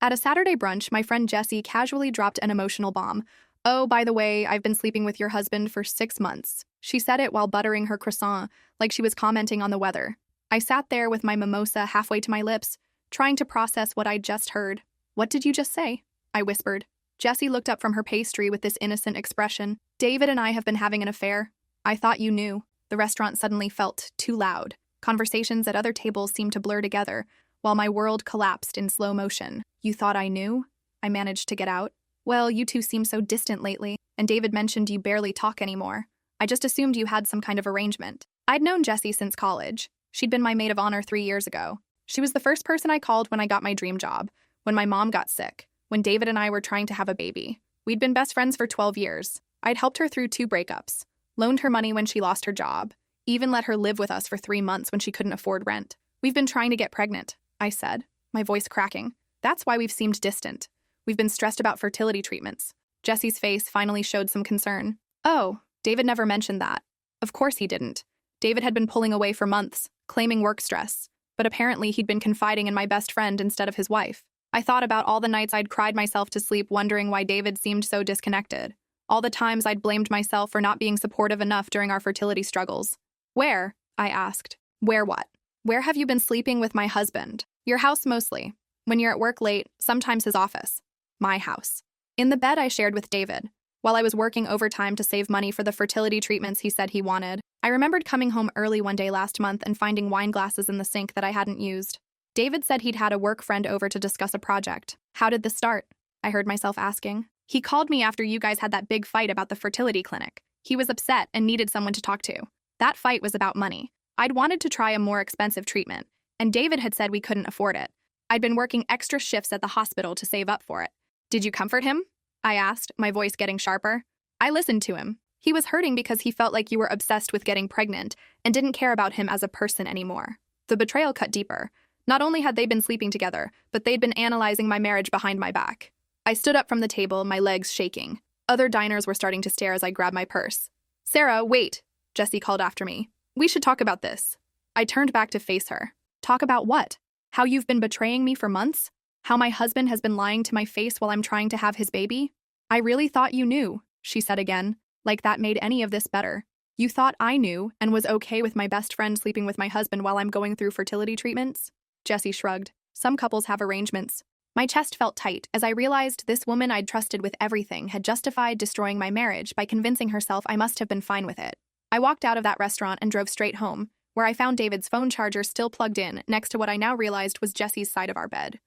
At a Saturday brunch, my friend Jessie casually dropped an emotional bomb. "Oh, by the way, I've been sleeping with your husband for 6 months." She said it while buttering her croissant, like she was commenting on the weather. I sat there with my mimosa halfway to my lips, trying to process what I'd just heard. "What did you just say?" I whispered. Jessie looked up from her pastry with this innocent expression. "David and I have been having an affair." "I thought you knew." The restaurant suddenly felt too loud. Conversations at other tables seemed to blur together, while my world collapsed in slow motion. "You thought I knew?" I managed to get out. "Well, you two seem so distant lately, and David mentioned you barely talk anymore. I just assumed you had some kind of arrangement." I'd known Jessie since college. She'd been my maid of honor 3 years ago. She was the first person I called when I got my dream job, when my mom got sick, when David and I were trying to have a baby. We'd been best friends for 12 years. I'd helped her through 2 breakups, loaned her money when she lost her job, even let her live with us for 3 months when she couldn't afford rent. "We've been trying to get pregnant," I said, my voice cracking. "That's why we've seemed distant. We've been stressed about fertility treatments." Jessie's face finally showed some concern. "Oh, David never mentioned that." Of course he didn't. David had been pulling away for months, claiming work stress, but apparently he'd been confiding in my best friend instead of his wife. I thought about all the nights I'd cried myself to sleep wondering why David seemed so disconnected. All the times I'd blamed myself for not being supportive enough during our fertility struggles. "Where?" I asked. "Where what?" "Where have you been sleeping with my husband?" "Your house mostly. When you're at work late, sometimes his office." "My house." "In the bed I shared with David, while I was working overtime to save money for the fertility treatments he said he wanted. I remembered coming home early one day last month and finding wine glasses in the sink that I hadn't used. David said he'd had a work friend over to discuss a project. How did this start?" I heard myself asking. "He called me after you guys had that big fight about the fertility clinic. He was upset and needed someone to talk to. That fight was about money. I'd wanted to try a more expensive treatment, and David had said we couldn't afford it. I'd been working extra shifts at the hospital to save up for it." "Did you comfort him?" I asked, my voice getting sharper. "I listened to him. He was hurting because he felt like you were obsessed with getting pregnant and didn't care about him as a person anymore." The betrayal cut deeper. Not only had they been sleeping together, but they'd been analyzing my marriage behind my back. I stood up from the table, my legs shaking. Other diners were starting to stare as I grabbed my purse. "Sarah, wait," Jessie called after me. "We should talk about this." I turned back to face her. "Talk about what? How you've been betraying me for months? How my husband has been lying to my face while I'm trying to have his baby?" "I really thought you knew," she said again, like that made any of this better. "You thought I knew and was okay with my best friend sleeping with my husband while I'm going through fertility treatments?" Jessie shrugged. "Some couples have arrangements." My chest felt tight as I realized this woman I'd trusted with everything had justified destroying my marriage by convincing herself I must have been fine with it. I walked out of that restaurant and drove straight home, where I found David's phone charger still plugged in next to what I now realized was Jessie's side of our bed.